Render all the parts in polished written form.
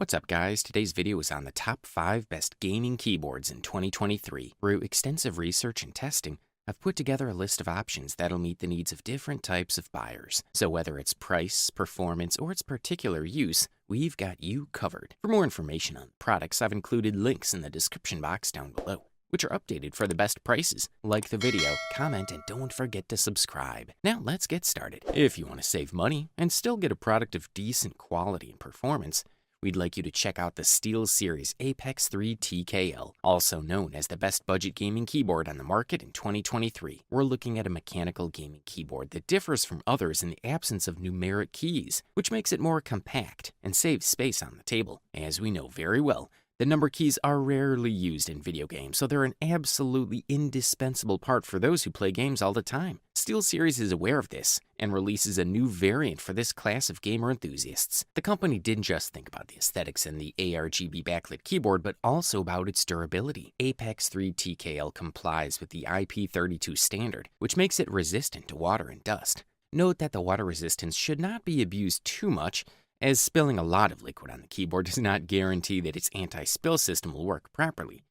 What's up guys, today's video is on the top 5 best gaming keyboards in 2023. Through extensive research and testing, I've put together a list of options that'll meet the needs of different types of buyers. So whether it's price, performance, or its particular use, we've got you covered. For more information on products, I've included links in the description box down below, which are updated for the best prices. Like the video, comment, and don't forget to subscribe. Now let's get started. If you want to save money and still get a product of decent quality and performance, we'd like you to check out the SteelSeries Apex 3 TKL, also known as the best budget gaming keyboard on the market in 2023. We're looking at a mechanical gaming keyboard that differs from others in the absence of numeric keys, which makes it more compact and saves space on the table. As we know very well, the number keys are rarely used in video games, so they're an absolutely indispensable part for those who play games all the time. SteelSeries is aware of this and releases a new variant for this class of gamer enthusiasts. The company didn't just think about the aesthetics and the ARGB backlit keyboard, but also about its durability. Apex 3 TKL complies with the IP32 standard, which makes it resistant to water and dust. Note that the water resistance should not be abused too much, as spilling a lot of liquid on the keyboard does not guarantee that its anti-spill system will work properly.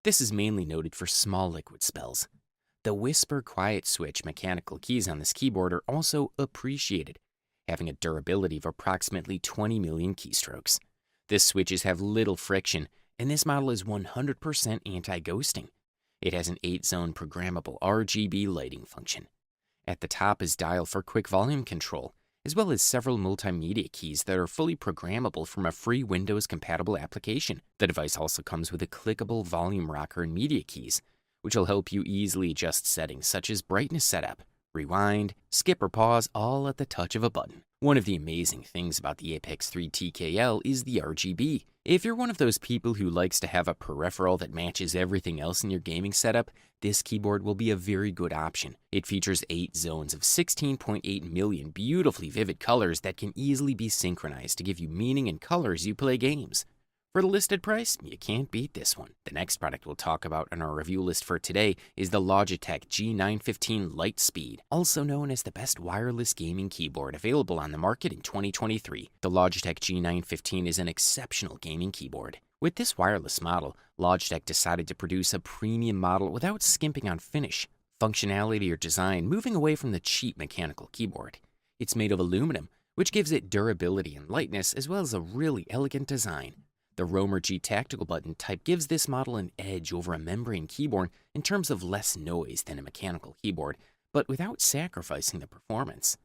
This is mainly noted for small liquid spills. The whisper quiet switch mechanical keys on this keyboard are also appreciated, having a durability of approximately 20 million keystrokes. The switches have little friction, and this model is 100% anti-ghosting. It has an 8-zone programmable RGB lighting function. At the top is dial for quick volume control, as well as several multimedia keys that are fully programmable from a free Windows-compatible application. The device also comes with a clickable volume rocker and media keys, which will help you easily adjust settings such as brightness setup, rewind, skip or pause, all at the touch of a button. One of the amazing things about the Apex 3 TKL is the RGB. If you're one of those people who likes to have a peripheral that matches everything else in your gaming setup, this keyboard will be a very good option. It features 8 zones of 16.8 million beautifully vivid colors that can easily be synchronized to give you meaning in colors you play games. For the listed price, you can't beat this one. The next product we'll talk about on our review list for today is the Logitech G915 Lightspeed, also known as the best wireless gaming keyboard available on the market in 2023. The Logitech G915 is an exceptional gaming keyboard. With this wireless model, Logitech decided to produce a premium model without skimping on finish, functionality, or design, moving away from the cheap mechanical keyboard. It's made of aluminum, which gives it durability and lightness, as well as a really elegant design. The Roamer G tactical button type gives this model an edge over a membrane keyboard in terms of less noise than a mechanical keyboard, but without sacrificing the performance.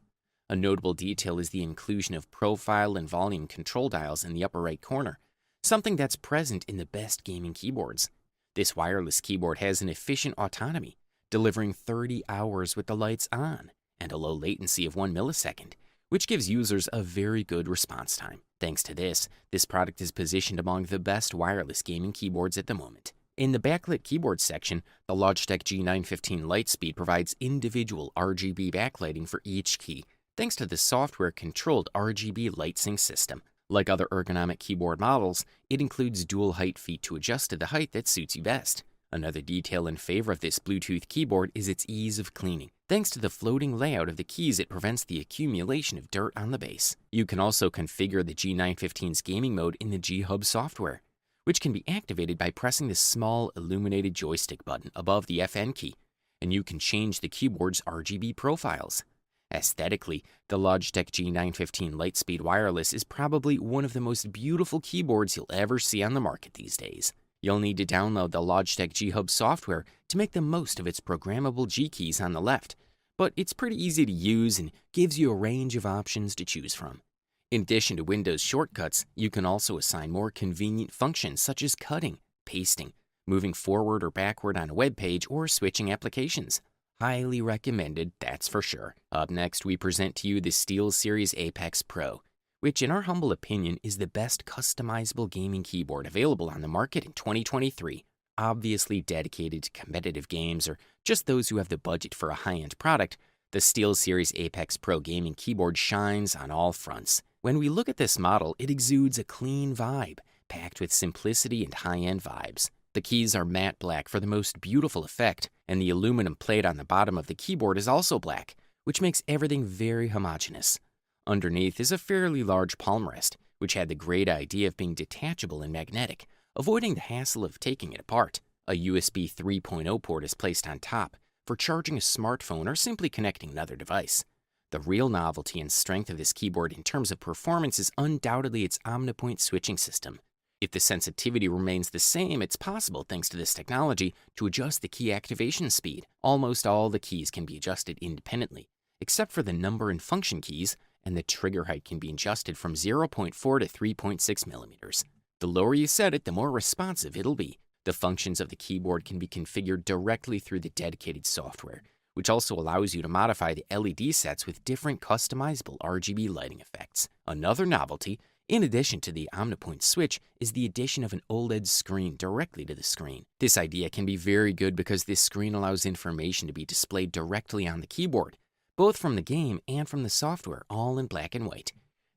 A notable detail is the inclusion of profile and volume control dials in the upper right corner, something that's present in the best gaming keyboards. This wireless keyboard has an efficient autonomy, delivering 30 hours with the lights on, and a low latency of 1 millisecond, which gives users a very good response time. Thanks to this product is positioned among the best wireless gaming keyboards at the moment. In the backlit keyboard section, the Logitech G915 Lightspeed provides individual RGB backlighting for each key, thanks to the software-controlled RGB light sync system. Like other ergonomic keyboard models, it includes dual height feet to adjust to the height that suits you best. Another detail in favor of this Bluetooth keyboard is its ease of cleaning. Thanks to the floating layout of the keys, it prevents the accumulation of dirt on the base. You can also configure the G915's gaming mode in the G-Hub software, which can be activated by pressing the small illuminated joystick button above the FN key, and you can change the keyboard's RGB profiles. Aesthetically, the Logitech G915 Lightspeed Wireless is probably one of the most beautiful keyboards you'll ever see on the market these days. You'll need to download the Logitech G-Hub software to make the most of its programmable G keys on the left, but it's pretty easy to use and gives you a range of options to choose from. In addition to Windows shortcuts, you can also assign more convenient functions such as cutting, pasting, moving forward or backward on a web page, or switching applications. Highly recommended, that's for sure. Up next, we present to you the SteelSeries Apex Pro, which in our humble opinion is the best customizable gaming keyboard available on the market in 2023. Obviously dedicated to competitive games or just those who have the budget for a high-end product, the SteelSeries Apex Pro gaming keyboard shines on all fronts. When we look at this model, it exudes a clean vibe, packed with simplicity and high-end vibes. The keys are matte black for the most beautiful effect, and the aluminum plate on the bottom of the keyboard is also black, which makes everything very homogeneous. Underneath is a fairly large palm rest, which had the great idea of being detachable and magnetic, avoiding the hassle of taking it apart. A USB 3.0 port is placed on top for charging a smartphone or simply connecting another device. The real novelty and strength of this keyboard in terms of performance is undoubtedly its omnipoint switching system. If the sensitivity remains the same, it's possible, thanks to this technology, to adjust the key activation speed. Almost all the keys can be adjusted independently, except for the number and function keys, and the trigger height can be adjusted from 0.4 to 3.6 millimeters. The lower you set it, the more responsive it'll be. The functions of the keyboard can be configured directly through the dedicated software, which also allows you to modify the LED sets with different customizable RGB lighting effects. Another novelty, in addition to the omnipoint switch, is the addition of an OLED screen directly to the screen. This idea can be very good because this screen allows information to be displayed directly on the keyboard, both from the game and from the software, all in black and white.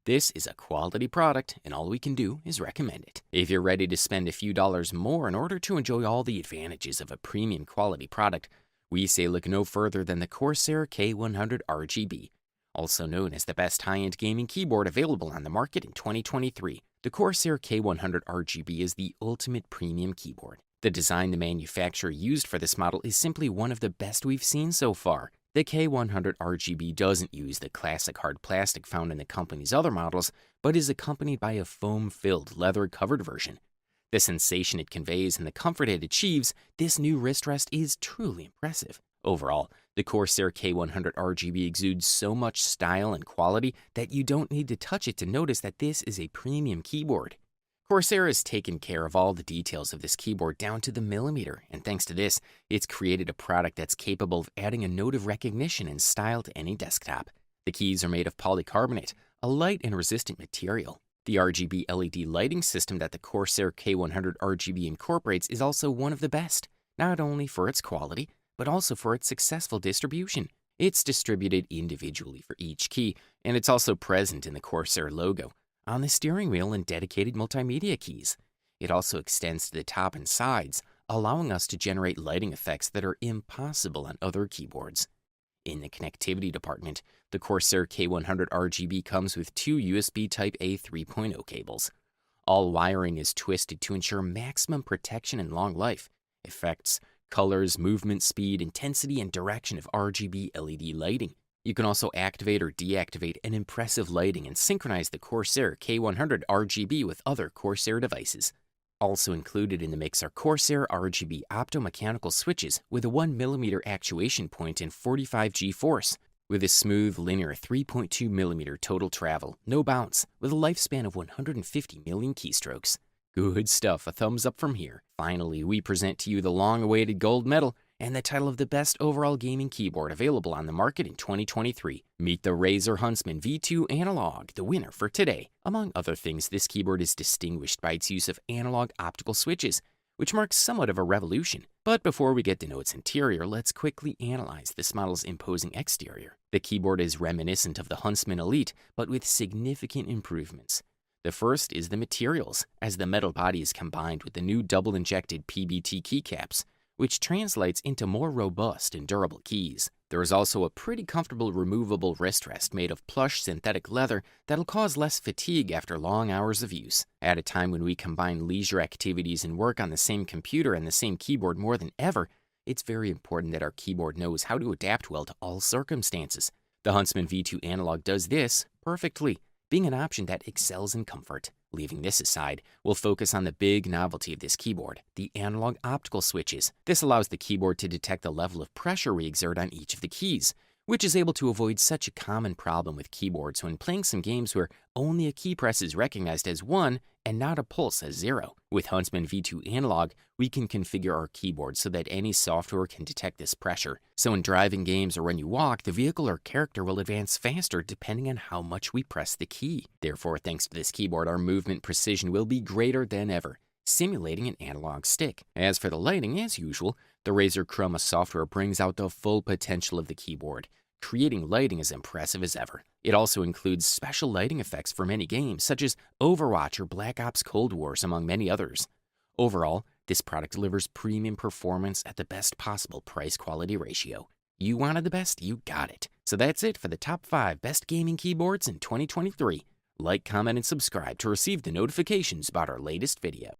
This is a quality product, and all we can do is recommend it. If you're ready to spend a few dollars more in order to enjoy all the advantages of a premium quality product, we say look no further than the Corsair K100 RGB, also known as the best high-end gaming keyboard available on the market in 2023. The Corsair K100 RGB is the ultimate premium keyboard. The design the manufacturer used for this model is simply one of the best we've seen so far. The K100 RGB doesn't use the classic hard plastic found in the company's other models, but is accompanied by a foam-filled, leather-covered version. The sensation it conveys and the comfort it achieves, this new wrist rest is truly impressive. Overall, the Corsair K100 RGB exudes so much style and quality that you don't need to touch it to notice that this is a premium keyboard. Corsair has taken care of all the details of this keyboard down to the millimeter, and thanks to this, it's created a product that's capable of adding a note of recognition and style to any desktop. The keys are made of polycarbonate, a light and resistant material. The RGB LED lighting system that the Corsair K100 RGB incorporates is also one of the best, not only for its quality, but also for its successful distribution. It's distributed individually for each key, and it's also present in the Corsair logo, on the steering wheel and dedicated multimedia keys. It also extends to the top and sides, allowing us to generate lighting effects that are impossible on other keyboards. In the connectivity department, the Corsair K100 RGB comes with two USB Type-A 3.0 cables. All wiring is twisted to ensure maximum protection and long life. Effects, colors, movement, speed, intensity, and direction of RGB LED lighting. You can also activate or deactivate an impressive lighting and synchronize the Corsair K100 RGB with other Corsair devices. Also included in the mix are Corsair RGB optomechanical switches with a 1mm actuation point and 45G force, with a smooth, linear 3.2mm total travel, no bounce, with a lifespan of 150 million keystrokes. Good stuff, a thumbs up from here. Finally, we present to you the long-awaited gold medal and the title of the best overall gaming keyboard available on the market in 2023. Meet the Razer Huntsman V2 Analog, the winner for today. Among other things, this keyboard is distinguished by its use of analog optical switches, which marks somewhat of a revolution. But before we get to know its interior, let's quickly analyze this model's imposing exterior. The keyboard is reminiscent of the Huntsman Elite, but with significant improvements. The first is the materials, as the metal body is combined with the new double-injected PBT keycaps, which translates into more robust and durable keys. There is also a pretty comfortable removable wrist rest made of plush synthetic leather that'll cause less fatigue after long hours of use. At a time when we combine leisure activities and work on the same computer and the same keyboard more than ever, it's very important that our keyboard knows how to adapt well to all circumstances. The Huntsman V2 Analog does this perfectly, being an option that excels in comfort. Leaving this aside, we'll focus on the big novelty of this keyboard, the analog optical switches. This allows the keyboard to detect the level of pressure we exert on each of the keys, which is able to avoid such a common problem with keyboards when playing some games where only a key press is recognized as 1 and not a pulse as 0. With Huntsman V2 Analog, we can configure our keyboard so that any software can detect this pressure. So in driving games or when you walk, the vehicle or character will advance faster depending on how much we press the key. Therefore, thanks to this keyboard, our movement precision will be greater than ever, simulating an analog stick. As for the lighting, as usual, the Razer Chroma software brings out the full potential of the keyboard, creating lighting as impressive as ever. It also includes special lighting effects for many games, such as Overwatch or Black Ops Cold Wars, among many others. Overall, this product delivers premium performance at the best possible price-quality ratio. You wanted the best, you got it. So that's it for the top 5 best gaming keyboards in 2023. Like, comment, and subscribe to receive the notifications about our latest video.